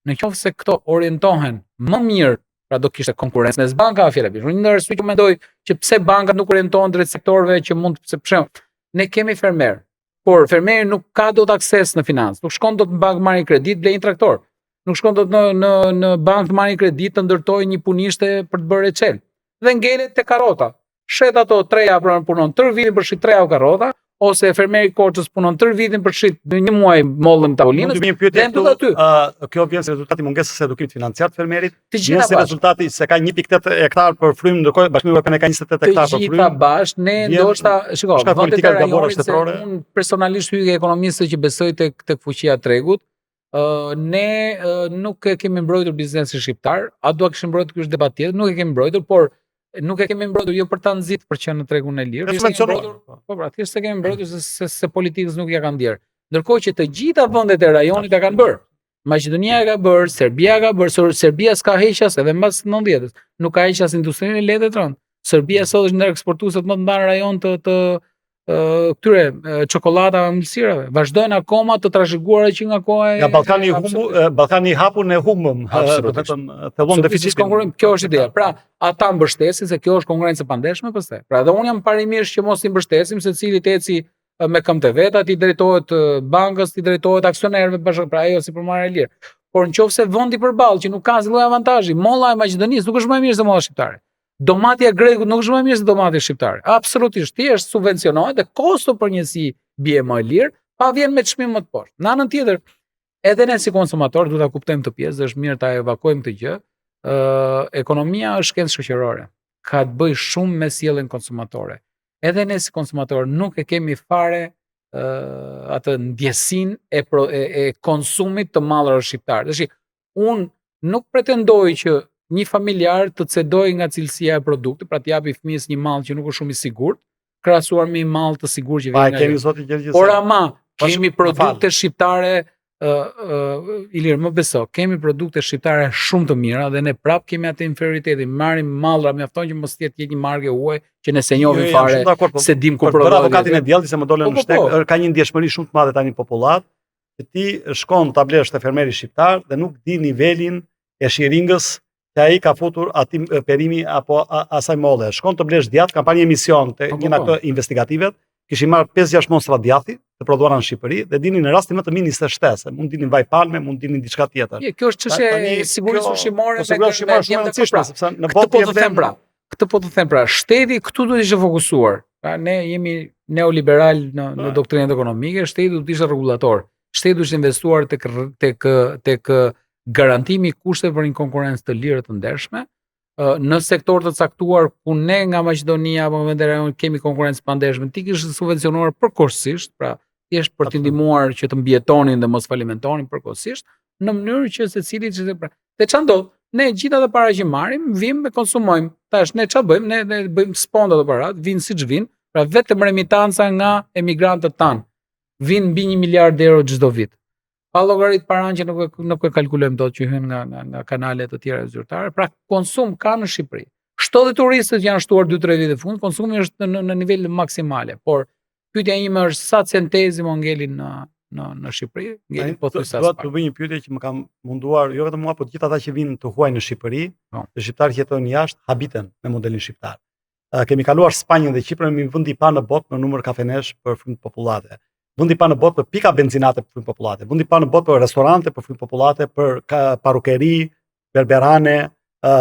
Në qoftë se këto orientohen më mirë, pra do kishte konkurrencë mes bankave, fjalë. Unë ndër arsye që mendoj që pse bankat nuk orientohen drejt sektorëve që mund të për shembull, ne kemi fermer. Por fermeri nuk ka dot akses në financë, nuk shkon dot në bankë marrë kredit, blej një traktor. Nuk shkon dot në bankë të marrë kredit të ndërtojë një punishte për të bërë Reçel. Dhe ngelet te karrota. Shet ato treja punon tër vitin për shit treja karrota, ose fermeri Korçës punon tër vitin për shit në një muaj mollën tavolinës. Kjo vjen si rezultati mungesës së edukimit financiar të fermerit. Nëse rezultati se ka 1.8 hektar për frym, ndërkohë Bashkimi Evropian ka 28 hektar për frym. Të gjitha bashkë, ne ndoshta, shiko, politika gabore shtetërore. Unë personalisht hyj ekonomistë që besoj tek fuqia e tregut. Ne nuk e kemi mbrojtur biznesin shqiptar, a dua kishim mbrojtur, ky është debat tjetër, nuk e kemi mbrojtur, por nuk e kemi mbrojtur jo për ta nxitur për qenë në tregun e lirë. Po pra, thjesht se kemi mbrojtur se politikës nuk ja kanë ndier. Ndërkohë që të gjitha vendet e rajonit e kanë bërë. Maqedonia e ka bërë, Serbia ka bërë, Serbia s'ka heqjas edhe mbas 90-s. Nuk ka heqjas industrinë e lehtë të rënd. Serbia sot është ndër eksportuesit më të mëdha në rajon të këtyre çokolada me ëmbëlsirave. Vazhdojnë akoma të trashëguara që nga koha e Ballkani i hapur ne humbëm, vetëm thellon deficitin. Kjo është ideja. Pra, ata mbështesin se kjo është konkurrencë e pandeshme pastaj. Pra, dhe unë jam parimisht që mos i mbështesim secili të eci me këmbë të veta, ti drejtohet bankës, ti drejtohet aksionerëve bashkë, pra ajo si përmarrje e lirë. Por nëse vendi përballë që nuk ka asnjë lloj avantazhi, molla e Maqedonisë nuk është më e mirë se molla shqiptare. Domati e Grekut nuk është më mirë se domati shqiptar. Absolutisht, thjesht subvencionohet dhe kosto për njësi bie më lirë, pa vjen me çmim më të poshtë. Në anën tjetër, edhe ne si konsumator duhet ta kuptojmë këtë pjesë, është mirë ta evakojmë këtë gjë. Ekonomia është shkencë shoqërore. Ka të bëjë shumë me sjelljen konsumatore. Edhe ne si konsumator nuk e kemi fare atë ndjesinë e konsumit të mallrave shqiptar. Tash unë nuk pretendoj që një familjar të cedoj nga cilësia e produktit, pra të japi fëmijës një mall që nuk është shumë i sigurt, krahasuar me një mall të sigurt që vjen nga. Kemi zoti gjithsesi. Por ama kemi produkte shqiptare, Ilir, më beso, kemi produkte shqiptare shumë të mira dhe ne prap kemi atë inferioritetin, marrim mallra, mjafton që mos jetë një markë huaj që ne se njohim fare, se dim ku prodhohet. Për avokatin e diellit se më dolën në shtek, ka një ndjeshmëri shumë të madhe tani popullat, që ti shkon ta blesh te fermeri shqiptar dhe nuk di nivelin e shiringës që ai ka futur aty perimi apo asaj molle. Shkon të blesh djath, kampanje emision të njëna këto investigativet, kishin marrë 5-6 mostra djathi të prodhuara në Shqipëri dhe dinin në rastin më të mirë 27, mund dinin vaj palme, mund dinin diçka tjetër. Kjo është çështje e sigurisë ushqimore sepse në botë këtë po të them pra, shteti këtu duhet të ishte fokusuar. Pra ne jemi neoliberal në doktrinat ekonomike, shteti duhet të ishte rregullator. Shteti duhet të investuar tek garantimi i kushteve për një konkurrencë të lirë të ndershme, në sektor të caktuar ku ne nga Maqedonia apo vende rajon kemi konkurrencë pa ndershme, ti kishe subvencionuar përkohësisht, pra thjesht për të ndihmuar që të mbijetonin dhe mos falimentonin përkohësisht, në mënyrë që secili të dhe ç'a ndodh? Ne gjithë ato para që marrim, vim e konsumojmë. Tash ne ç'a bëjmë? Ne bëjmë sponda ato parat, vinë siç vinë, pra vetëm remitanca nga emigrantët tanë. Vinë mbi 1 miliard euro çdo vit. Pa llogarit paran që nuk e kalkulojmë dot që hyn nga kanale të tjera zyrtare, pra konsum ka në Shqipëri. Shto dhe turistët janë shtuar 2-3 vite fund, konsumi është në nivel maksimale, por pyetja ime është sa centezimo ngelin në Shqipëri, ngelin pothuajse as pak. Të bëj një pyetje që më ka munduar jo vetëm mua, por gjithë ata që vinë të huaj në Shqipëri, të shqiptarë që jetojnë jashtë, habiten me modelin shqiptar. Kemi kaluar Spanjën dhe Kiprin, jemi vendi i parë në botë në numër kafenesh për frymë popullate. Vendi i parë në botë për pika benzinate për frymë popullate. Vendi i parë në botë për restorante për frymë popullate, për parukeri, berberane,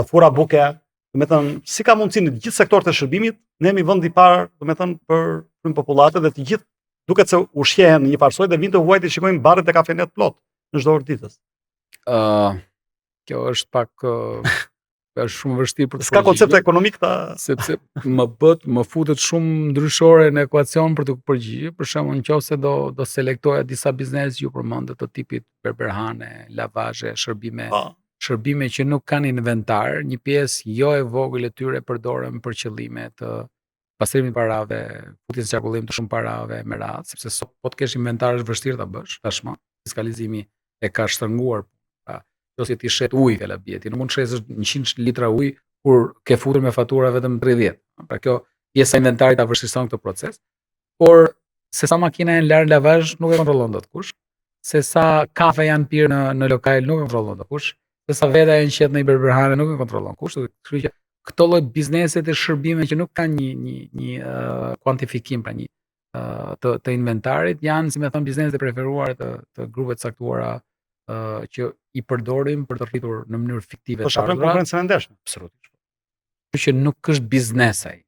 fura buke. Domethënë, si ka mundësi në gjithë sektorët e shërbimit, ne jemi vendi i parë, domethënë, për frymë popullate dhe të gjithë duket se ushqehen në një farsoj dhe vinë të huaj të shikojnë barret e kafenet plot në çdo orë ditës. Kjo është pak është shumë vështirë për të s'ka koncept ekonomik sepse më futet shumë ndryshore në ekuacion për të përgjigjur. Për shembull, nëse do selektoja disa biznese ju përmendët të tipit berberhane, lavazhe, shërbime që nuk kanë inventar, një pjesë jo e vogël e tyre përdoren për qëllime të pastrimit parave, futjes në qarkullim të shumë parave me radhë, sepse sot po të kesh inventar është vështirë ta bësh tashmë. Fiskalizimi e ka shtrënguar. Ose ti shet ujë ke labie, ti nuk mund të shesësh 100 litra ujë kur ke futur me fatura vetëm 30. Pra kjo pjesa e inventarit ta vështirëson këtë proces. Por se sa makina janë larg lavazh nuk e kontrollon dot kush. Se sa kafe janë pirë në lokal nuk e kontrollon dot kush. Se sa veta janë qetë në berberhane nuk e kontrollon kush. Kështu që këto lloj bizneset e shërbime që nuk kanë një kuantifikim, pra një të inventarit, janë, si më thon, bizneset e preferuara të grupeve të caktuara që i përdorim për të rritur në mënyrë fiktive të ardhurat. Po konkurrencën e ndershme. Absolutisht. Që nuk është biznes ai.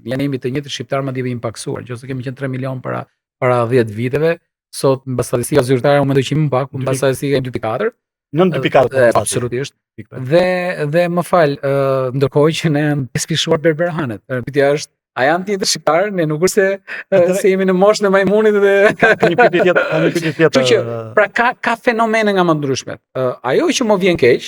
Janë të njëjtë shqiptar madje jemi paksuar, nëse kemi qenë 3 milion para 10 viteve, sot mbas statistika zyrtare u mendoj që më pak, mbas statistika 2.4. 9.4. Absolutisht. Dhe më fal, ndërkohë që ne jam pespishuar berberhanet. Pyetja është, a janë tjetër shqiptarë? Ne nuk është se jemi në moshën e majmunit dhe një pyetje tjetër. Pra ka fenomene nga më ndryshmet. Ajo që më vjen keq,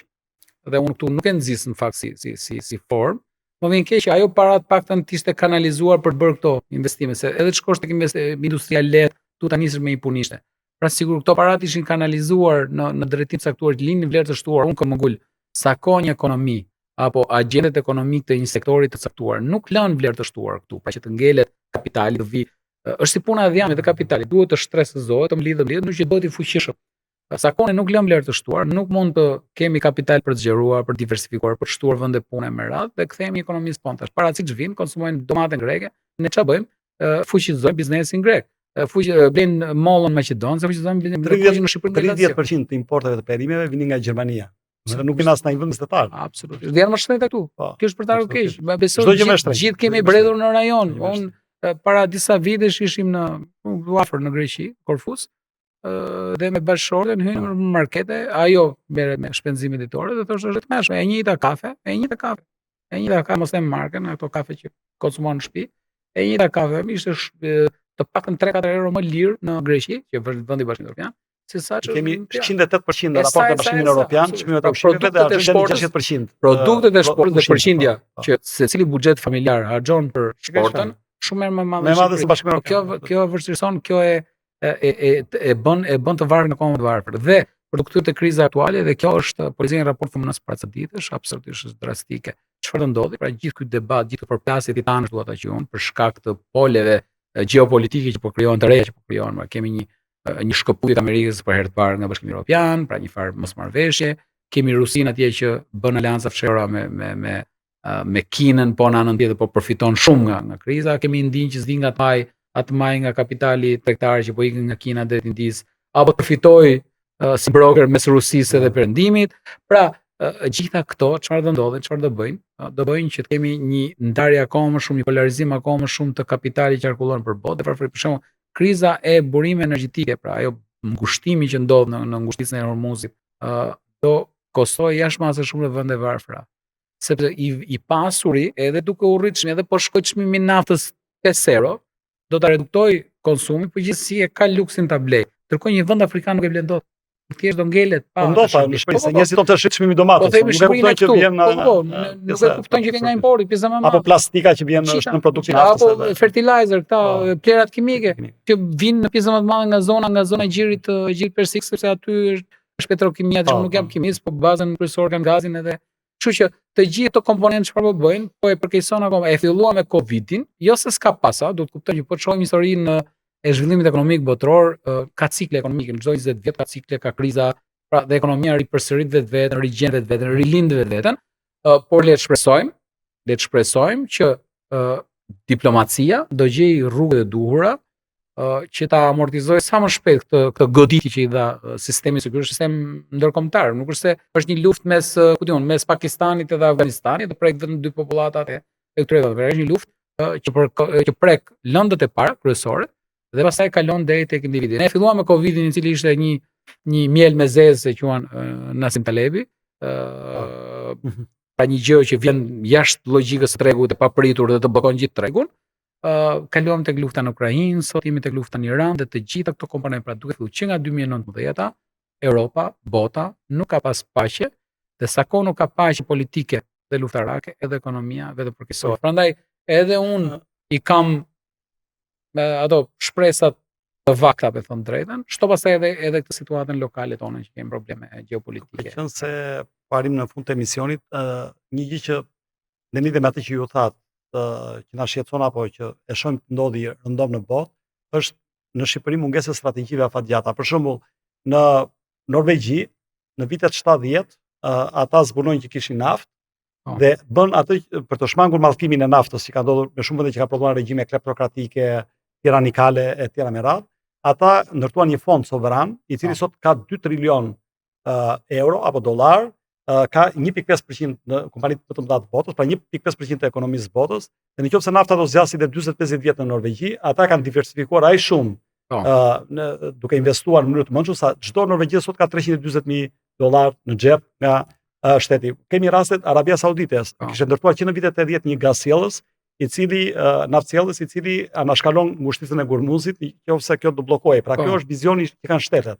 dhe unë këtu nuk e nxis në fakt si formë, më vjen keq që ajo para të paktën të ishte kanalizuar për të bërë këto investime, se edhe të shkosh tek industria lehtë, tu ta nisësh me i punishte. Pra sigur këto parat ishin kanalizuar në drejtim caktuar që linin vlerë të shtuar. Unë kam mëgul sa ka një ekonomi apo agjendet ekonomik të një sektori të caktuar nuk lën vlerë të shtuar këtu, pra që të ngelet kapitali, të vi. Është si puna e dhjamit të kapitalit, duhet të shtresëzohet, të mlidhet, nuk që duhet i fuqishëm. Sa kohë nuk lëm vlerë të shtuar, nuk mund të kemi kapital për të zgjeruar, për të diversifikuar, për të shtuar vende pune me radhë dhe kthehemi ekonomisë spontanesh. Para siç vinë, konsumojnë domaten greke, ne ç'a bëjmë? Fuqizojmë biznesin grek. Blejnë mollën maqedoneze, fuqizojmë në Shqipëri. 30% të importeve të perimeve vinin nga Gjermania. Nuk vjen as në një vend stetar. Absolutisht. Dhe janë më shtrenjtë këtu. Kjo është për ta keq. Besoj gjithë kemi bredhur në rajon. Unë para disa vitesh ishim në afër në Greqi, Korfuz, dhe me bashkëshorten hynim në markete, ajo merret me shpenzime ditore dhe thoshte është tmeshme, e njëjta kafe, mos them markën, ato kafe që konsumon në shtëpi, e njëjta kafe, ishte të paktën 3-4 euro më lirë në Greqi, që është vendi i Bashkimit Evropian. Kemi 108% në raport me Bashkimin Evropian, çmimet e ushqimeve dhe argjen 60%. Produktet e shportit dhe përqindja që secili buxhet familjar harxhon për shportën, shumë më madhe se Bashkimi Evropian. Kjo vështirëson, kjo e bën të varg në kohën e varfër. Dhe produktet e krizës aktuale, dhe kjo është policia në raport fëmijës para ca ditësh, absolutisht drastike. Çfarë do ndodhi? Pra gjithë ky debat, gjithë këto përplasje titanësh dua ta quajmë, për shkak të poleve gjeopolitike që po krijohen të reja që po krijohen, kemi një shkëputje të Amerikës për herë të parë nga Bashkimi Evropian, pra një farë mosmarrëveshje, kemi Rusinë atje që bën aleanca fshehura me Kinën, po në anën tjetër po përfiton shumë nga kriza. Kemi Indinë që s'di nga atë maj nga kapitali tregtar që po ikën nga Kina deri në Indisë, apo përfitoi si broker mes Rusisë dhe Perëndimit. Pra, gjitha këto çfarë do ndodhin, çfarë do bëjnë? Do bëjnë që të kemi një ndarje akoma më shumë, një polarizim akoma më shumë të kapitalit që qarkullon për botë. Për shembull, kriza e burimeve energjetike, pra ajo ngushtimi që ndodh në ngushticën e Hormuzit, do kostojë jashtëmase shumë në vende varfra. Sepse i pasuri, edhe duke u rritur edhe po shkoj çmimi i naftës te zero, do ta reduktoj konsumin, por gjithsesi e ka luksin ta blej. Ndërkohë një vend afrikan nuk e blen dot. Thjesht do ngelet pa. Po ndoshta në Shqipëri se njerëzit tonë të shit çmimi domates. Po themi Shqipërinë që vjen nuk e kupton që vjen nga importi, pjesa më e madhe. Apo plastika që vjen në produktin naftës. Apo fertilizer, këta plerat kimike që vinë në pjesën më të madhe nga zona e gjirit persik, sepse aty është petrokimia, që nuk jam kimist, po bazën kryesore kanë gazin edhe. Kështu që të gjithë këto komponentë çfarë po bëjnë, po e përkeqëson akoma. E filluam me Covidin, jo se s'ka pasa, do të kuptojmë që po shohim historinë e zhvillimit ekonomik botror, ka cikle ekonomike, në çdo 20 vjet ka cikle, ka kriza, pra dhe ekonomia ripërsërit vetveten, rigjen vetveten, rilind vetveten, por le të shpresojmë që diplomacia do gjejë rrugët e duhura që ta amortizojë sa më shpejt këtë goditje që i dha sistemi sigur, sistem ndërkombëtar. Nuk është se është një luftë mes Pakistanit dhe Afganistanit, dhe prek vetëm dy popullatat e këtyre vendeve. Është një luftë që prek lëndët e para kryesore dhe pastaj kalon deri tek individi. Ne filluam me Covidin, i cili ishte një miel me zezë, se quhen Nassim Talebi, pra një gjë që vjen jashtë logjikës së tregut, e papritur dhe të bllokon gjithë tregun. Kaluam tek lufta në Ukrainë, sot jemi tek lufta në Iran, dhe të gjitha këto komponentë, pra duke filluar që nga 2019, Europa, bota nuk ka pas paqe, dhe sa kohë nuk ka paqe politike dhe luftarake, edhe ekonomia vetë përkeqësohet. Prandaj edhe unë i kam ato shpresat të vakta, me thënë drejtën, shto pastaj edhe këtë situatën lokale tonë që kemi probleme gjeopolitike. Qënë se parim në fund të emisionit, një gjë që në lidhje me atë që ju thatë, që na shqetëson apo që e shohim të ndodhi rëndom në botë, është në Shqipëri mungesë strategjive afatgjata. Për shembull, në Norvegji, në vitet 70, ata zbunojnë që kishin naftë dhe bën atë për të shmangur mallkimin e naftës, që ka ndodhur me shumë vende që ka prodhuar regjime kleptokratike, tiranikale e tjera me radhë. Ata ndërtuan një fond soveran, i cili sot ka 2 trilion euro apo dollar, ka 1.5% në kompanitë më të mëdha të botës, pra 1.5% të ekonomisë së botës, dhe nëse nafta do zgjasë dhe 40-50 vjet në Norvegji, ata kanë diversifikuar aq shumë duke investuar në mënyrë të mençur sa çdo norvegjez sot ka $340.000 në xhep nga shteti. Kemi rastet Arabia Saudite, kishte ndërtuar që në vitet 80 një gazsjellës, naftësjellës, i cili anashkalon ngushticën e Hormuzit, nëse kjo do bllokohej. Pra kjo është vizioni që kanë shtetet.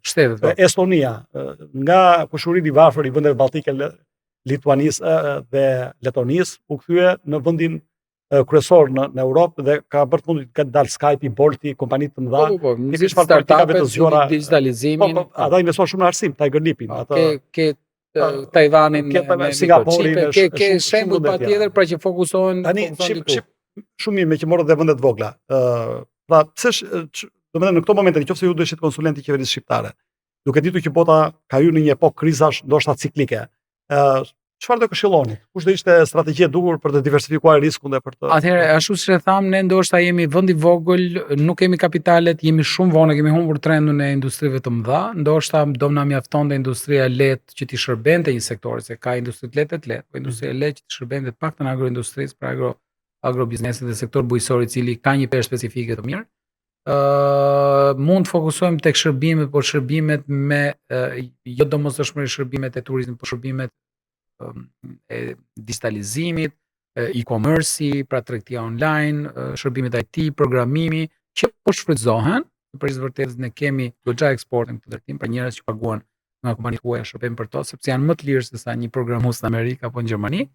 Estonia, nga kushurimi i varfër i vendeve balltike, Lituanisë dhe Letonisë, u kthye në vendin kryesor në Europë dhe ka bërë të mundit të dalë Skype, Bolti, kompanitë të mëdha. Një startupe, digitalizimin. Ata investuan shumë në arsim, Tiger Lipin. Ke Taiwanin, Singaporin, ke shembull patjetër pra që fokusohen shumë mirë me që morët dhe vendet vogla. Pra pse domethënë në këto momente nëse ju do ishit konsulenti i qeverisë shqiptare, duke ditur që bota ka hyrë në një epokë krizash ndoshta ciklike, çfarë do këshilloni? Kush do ishte strategjia e duhur për të diversifikuar riskun dhe për të... Atëherë, ashtu siç e tham, ne ndoshta jemi vend i vogël, nuk kemi kapitalet, jemi shumë vonë, kemi humbur trendin e industrive të mëdha, ndoshta do na mjaftonte industria lehtë që t'i shërbente një sektori, se ka industri të lehtë, po industria lehtë që t'i shërbente të paktën agroindustrisë, pra agrobiznesit dhe sektor bujqësor, i cili ka një perë specifike të mirë. Mund të fokusohemi tek shërbimet, por shërbimet me jo domosdoshmëri shërbimet e turizmit, por shërbimet e digitalizimit, e-commerce, pra tregtia online, shërbimet IT, programimi, që po shfrytëzohen, për të vërtetë ne kemi goxha eksportin këtë drejtim, pra njerëz që paguan nga kompanitë huaja shërbejnë për to, sepse janë më të lirë se sa një programues në Amerikë apo në Gjermani.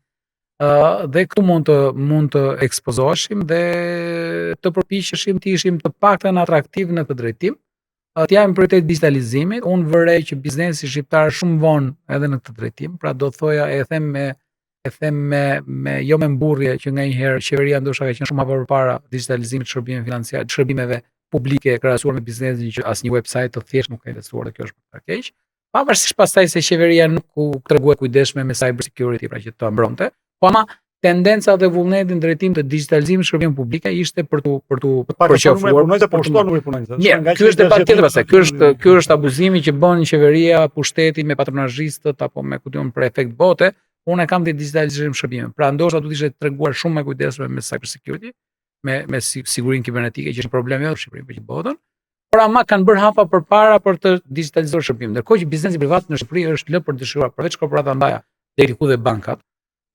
Dhe këtu mund të ekspozoheshim dhe të përpiqeshim të ishim të paktën atraktiv në këtë drejtim. Të japim prioritet digitalizimit. Unë vërej që biznesi shqiptar shumë vonë edhe në këtë drejtim, pra do të thoja e them me jo me mburrje që nganjëherë qeveria ndoshta ka qenë shumë më përpara digitalizimit të shërbimeve financiare, të shërbimeve publike krahasuar me biznesin që asnjë website të thjeshtë nuk ka investuar, dhe kjo është për ta keq. pavarësisht pastaj se qeveria nuk u treguar kujdesshme me cyber security, pra që të mbronte, po ama tendenca dhe vullneti në drejtim të digitalizimit shërbime publike ishte për tu përqafuar. Po shtuar nuk i punojnë. Mirë, ky është debat tjetër pastaj. Ky është abuzimi që bën qeveria, pushteti me patronazhistët apo me për efekt bote. Unë kam të digitalizim shërbime. Pra ndoshta duhet ishte treguar shumë më kujdesshëm me cyber security, me sigurinë kibernetike që është një problem jo në Shqipëri, por që botën. Por ama kanë bërë hapa përpara për të digitalizuar shërbimin. Ndërkohë që biznesi privat në Shqipëri është lë për dëshiruar, përveç korporata ndaja deri ku dhe bankat.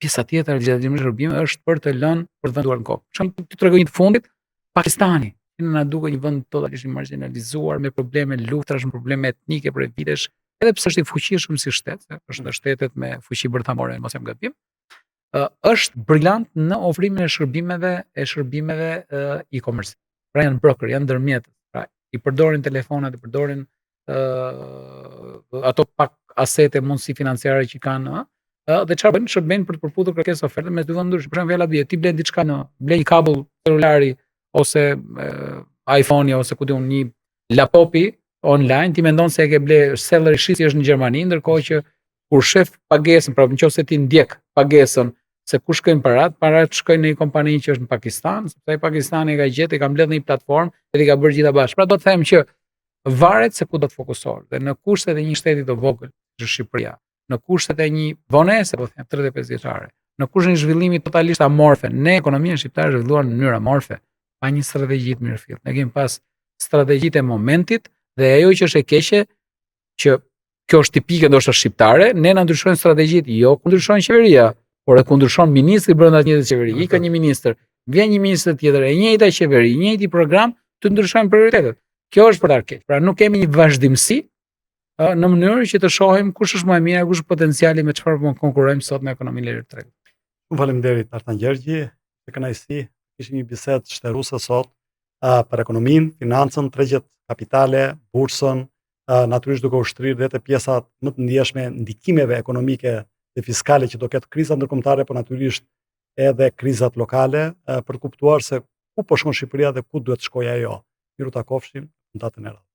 Pjesa tjetër e digitalizimit shërbime është për të lënë për të venduar në kokë. Për shembull, të tregoj një të fundit, Pakistani, që na duket një vend totalisht i marginalizuar me probleme luftrash, me probleme etnike për vitesh, edhe pse është i fuqishëm si shtet, është në shtetet me fuqi bërthamore, mos jam gabim, është brillant në ofrimin e shërbimeve e-commerce. Pra janë broker, janë ndërmjetës. Pra i përdorin telefonat, i përdorin ato pak asete mundësi financiare që kanë, dhe çfarë bëjnë? Shërbejnë për të përputhur kërkesë oferte me dy vende ndryshme. Për shembull, fjala bie, ti blen diçka blen një kabull celulari ose iPhone-i ose ku diun një laptopi online, ti mendon se e ke ble seller shitsi është në Gjermani, ndërkohë që kur shef pagesën, pra nëse ti ndjek pagesën se ku shkojnë parat shkojnë në një kompani që është në Pakistan, sepse Pakistani ka gjetë, e ka mbledhur në një platformë dhe i ka bërë gjitha bashkë. Pra do të them që varet se ku do të fokusohet. Dhe në kushtet e një shteti të vogël, që është Shqipëria, në kushtet e një vonese, po them 35 vjeçare, në kushtet e një zhvillimi totalisht amorfe, ne ekonomia shqiptare është zhvilluar në mënyrë amorfe, pa një strategji të mirëfillt. Ne kemi pas strategjitë e momentit dhe ajo që është e keqe që kjo është tipike ndoshta shqiptare, ne na ndryshojnë strategjitë, jo ku ndryshon qeveria, por e ku ndryshon ministri brenda të njëjtës qeveri. Ka një ministër, vjen një ministër tjetër, e njëjta qeveri, i njëjti program, të ndryshojnë prioritetet. Kjo është për ta keq. Pra nuk kemi një vazhdimsi në mënyrë që të shohim kush është më e mira, kush është potenciali me çfarë mund konkurrojmë sot në ekonominë lirë të tregut. Faleminderit Artan Gjergji, me kënaqësi kishim një bisedë shtërruese sot për ekonominë, financën, tregjet kapitale, bursën, natyrisht duke ushtrirë dhe të pjesat më të ndjeshme ndikimeve ekonomike dhe fiskale që do ketë krizat ndërkombëtare, por natyrisht edhe krizat lokale, për të kuptuar se ku po shkon Shqipëria dhe ku duhet të shkojë ajo. Miru takofshim në datën e radhës.